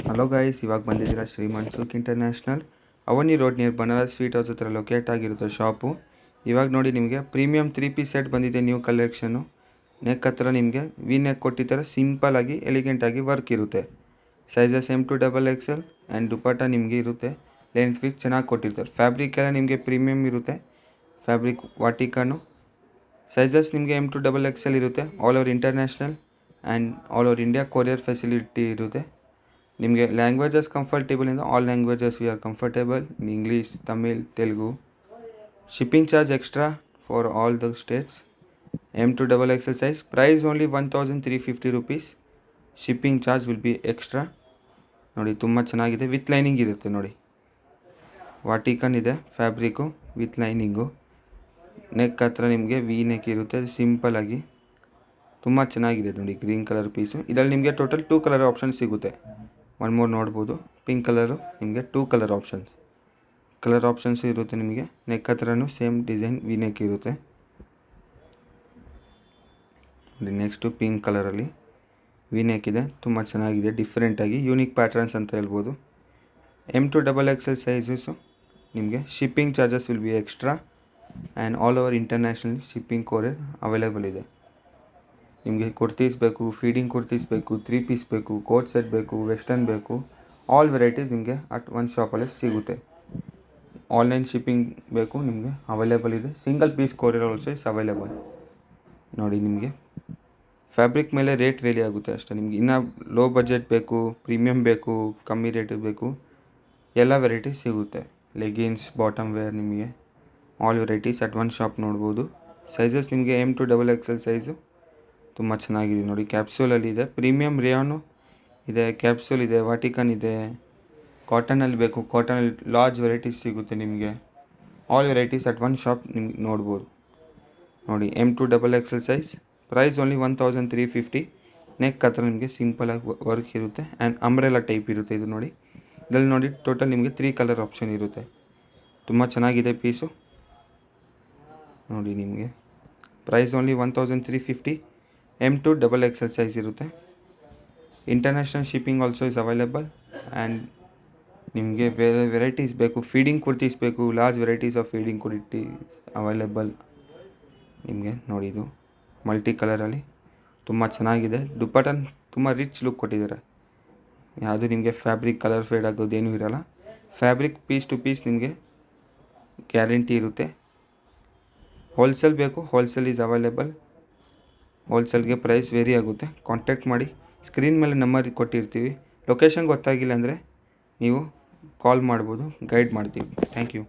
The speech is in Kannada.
ಹಲೋ ಗೈಸ್, ಇವಾಗ ಬಂದಿದ್ದೀರಾ Shri Mansukh international Avani road near Banaras sweet house ಹತ್ರ ಲೊಕೇಟ್ ಆಗಿರುತ್ತೆ ಶಾಪು. ಇವಾಗ ನೋಡಿ ನಿಮಗೆ ಪ್ರೀಮಿಯಂ 3 ಪೀಸ್ ಸೆಟ್ ಬಂದಿದೆ, ನ್ಯೂ ಕಲೆಕ್ಷನ್ನು. ನೆಕ್ ಹತ್ರ ನಿಮಗೆ ವಿ ನೆಕ್ ಕೊಟ್ಟಿದ್ದಾರೆ, ಸಿಂಪಲ್ ಆಗಿ ಎಲಿಗೆಂಟಾಗಿ ವರ್ಕ್ ಇರುತ್ತೆ. ಸೈಜಸ್ M2XXL ಆ್ಯಂಡ್ ದುಪಟ್ಟ ನಿಮಗೆ ಇರುತ್ತೆ. ಲೆಂತ್ ಫಿಟ್ ಚೆನ್ನಾಗಿ ಕೊಟ್ಟಿರ್ತಾರೆ. ಫ್ಯಾಬ್ರಿಕ್ ಎಲ್ಲ ನಿಮಗೆ ಪ್ರೀಮಿಯಮ್ ಇರುತ್ತೆ. ಫ್ಯಾಬ್ರಿಕ್ ವಾಟಿಕನು ಸೈಜಸ್ ನಿಮಗೆ M2XXL ಇರುತ್ತೆ. All over international and all over India courier facility ಇರುತ್ತೆ. ನಿಮಗೆ ಲ್ಯಾಂಗ್ವೇಜಸ್ ಕಂಫರ್ಟೇಬಲ್ ಇಂದ all languages we are comfortable in English, Tamil, Telugu. Shipping charge extra for all the states. M2XXL size price only 1350 rupees. Shipping charge will be extra. ನೋಡಿ ತುಂಬ ಚೆನ್ನಾಗಿದೆ, ವಿತ್ ಲೈನಿಂಗ್ ಇರುತ್ತೆ. ನೋಡಿ ವಾಟಿಕನ್ ಇದೆ ಫ್ಯಾಬ್ರಿಕ್ಕು ವಿತ್ ಲೈನಿಂಗು. ನೆಕ್ ಹತ್ರ ನಿಮಗೆ ವಿ ನೆಕ್ ಇರುತ್ತೆ, ಸಿಂಪಲ್ ಆಗಿ ತುಂಬ ಚೆನ್ನಾಗಿದೆ. ನೋಡಿ ಗ್ರೀನ್ ಕಲರ್ ಪೀಸು. ಇದರಲ್ಲಿ ನಿಮಗೆ ಟೋಟಲ್ 2 ಕಲರ್ ಆಪ್ಷನ್ ಸಿಗುತ್ತೆ. ಒನ್ ಮೋರ್ ನೋಡ್ಬೋದು, ಪಿಂಕ್ ಕಲರು. ನಿಮಗೆ 2 ಕಲರ್ ಆಪ್ಷನ್ಸ್ ಇರುತ್ತೆ ನಿಮಗೆ. ನೆಕ್ ಹತ್ರನೂ ಸೇಮ್ ಡಿಸೈನ್ ವಿ ನೆಕ್ ಇರುತ್ತೆ. ನೆಕ್ಸ್ಟು ಪಿಂಕ್ ಕಲರಲ್ಲಿ ವಿ ನೆಕ್ ಇದೆ, ತುಂಬ ಚೆನ್ನಾಗಿದೆ, ಡಿಫ್ರೆಂಟಾಗಿ ಯೂನಿಕ್ ಪ್ಯಾಟ್ರನ್ಸ್ ಅಂತ ಹೇಳ್ಬೋದು. M2XXL ಸೈಜಸ್ಸು ನಿಮಗೆ shipping charges will be extra and all over international shipping courier available ಇದೆ. ನಿಮಗೆ ಕುರ್ತೀಸ್ ಬೇಕು, ಫೀಡಿಂಗ್ ಕುರ್ತೀಸ್ ಬೇಕು, 3 ಪೀಸ್ ಬೇಕು, ಕೋಟ್ ಸೆಟ್ ಬೇಕು, ವೆಸ್ಟರ್ನ್ ಬೇಕು, ಆಲ್ ವೆರೈಟೀಸ್ ನಿಮಗೆ ಅಟ್ ಒಂದು ಶಾಪಲ್ಲಿ ಸಿಗುತ್ತೆ. ಆನ್ಲೈನ್ ಶಿಪ್ಪಿಂಗ್ ಬೇಕು ನಿಮಗೆ ಅವೈಲೇಬಲ್ ಇದೆ. Single piece courier also is available. ನೋಡಿ ನಿಮಗೆ ಫ್ಯಾಬ್ರಿಕ್ ಮೇಲೆ ರೇಟ್ ವೇರಿ ಆಗುತ್ತೆ ಅಷ್ಟೇ. ನಿಮಗೆ ಇನ್ನೂ ಲೋ ಬಜೆಟ್ ಬೇಕು, ಪ್ರೀಮಿಯಮ್ ಬೇಕು, ಕಮ್ಮಿ ರೇಟಿಗೆ ಬೇಕು, ಎಲ್ಲ ವೆರೈಟೀಸ್ ಸಿಗುತ್ತೆ. ಲೆಗಿನ್ಸ್, ಬಾಟಮ್ ವೇರ್, ನಿಮಗೆ all varieties at one shop ನೋಡ್ಬೋದು. ಸೈಜಸ್ ನಿಮಗೆ M2XXL ಸೈಜು ತುಂಬ ಚೆನ್ನಾಗಿದೆ. ನೋಡಿ ಕ್ಯಾಪ್ಸೂಲಲ್ಲಿ ಇದೆ, ಪ್ರೀಮಿಯಮ್ ರೇಯಾನು ಇದೆ, ಕ್ಯಾಪ್ಸೂಲ್ ಇದೆ, ವಾಟಿಕನ್ ಇದೆ. ಕಾಟನಲ್ಲಿ ಬೇಕು, ಕಾಟನಲ್ಲಿ ಲಾರ್ಜ್ ವೆರೈಟೀಸ್ ಸಿಗುತ್ತೆ ನಿಮಗೆ. All varieties at one shop ನಿಮ್ಗೆ ನೋಡ್ಬೋದು. ನೋಡಿ M2XXL size price only 1350. Neck ಹತ್ರ ನಿಮಗೆ ಸಿಂಪಲಾಗಿ ವರ್ಕ್ ಇರುತ್ತೆ ಆ್ಯಂಡ್ ಅಂಬ್ರೆಲಾ ಟೈಪ್ ಇರುತ್ತೆ. ಇದು ನೋಡಿ, ಇದರಲ್ಲಿ ನೋಡಿ ಟೋಟಲ್ ನಿಮಗೆ 3 ಕಲರ್ ಆಪ್ಷನ್ ಇರುತ್ತೆ. ತುಂಬ ಚೆನ್ನಾಗಿದೆ ಪೀಸು. ನೋಡಿ ನಿಮಗೆ ಪ್ರೈಸ್ ಓನ್ಲಿ 1350. M2XXL ಸೈಜ್ ಇರುತ್ತೆ. International shipping also is available. And ನಿಮಗೆ ಬೇರೆ ವೆರೈಟೀಸ್ ಬೇಕು, ಫೀಡಿಂಗ್ ಕುರ್ತೀಸ್ ಬೇಕು, large varieties of feeding kurtis available ನಿಮಗೆ. ನೋಡಿ ಇದು ಮಲ್ಟಿ ಕಲರಲ್ಲಿ ತುಂಬ ಚೆನ್ನಾಗಿದೆ. ದುಪ್ಪಟ್ಟನ್ ತುಂಬ ರಿಚ್ ಲುಕ್ ಕೊಟ್ಟಿದ್ದಾರೆ. ಯಾವುದು ನಿಮಗೆ ಫ್ಯಾಬ್ರಿಕ್ ಕಲರ್ ಫೇಡ್ ಆಗೋದೇನೂ ಇರೋಲ್ಲ. ಫ್ಯಾಬ್ರಿಕ್ ಪೀಸ್ ಟು ಪೀಸ್ ನಿಮಗೆ ಗ್ಯಾರಂಟಿ ಇರುತ್ತೆ. ಹೋಲ್ಸೇಲ್ ಬೇಕು, ಹೋಲ್ಸೇಲ್ ಈಸ್ ಅವೈಲೇಬಲ್. ಹೋಲ್ಸೇಲ್ಗೆ ಪ್ರೈಸ್ ವೇರಿ ಆಗುತ್ತೆ. ಕಾಂಟ್ಯಾಕ್ಟ್ ಮಾಡಿ, ಸ್ಕ್ರೀನ್ ಮೇಲೆ ನಂಬರ್ ಕೊಟ್ಟಿರ್ತೀವಿ. ಲೊಕೇಶನ್ ಗೊತ್ತಾಗಿಲ್ಲ ಅಂದರೆ ನೀವು ಕಾಲ್ ಮಾಡ್ಬೋದು, ಗೈಡ್ ಮಾಡ್ತೀವಿ. Thank you.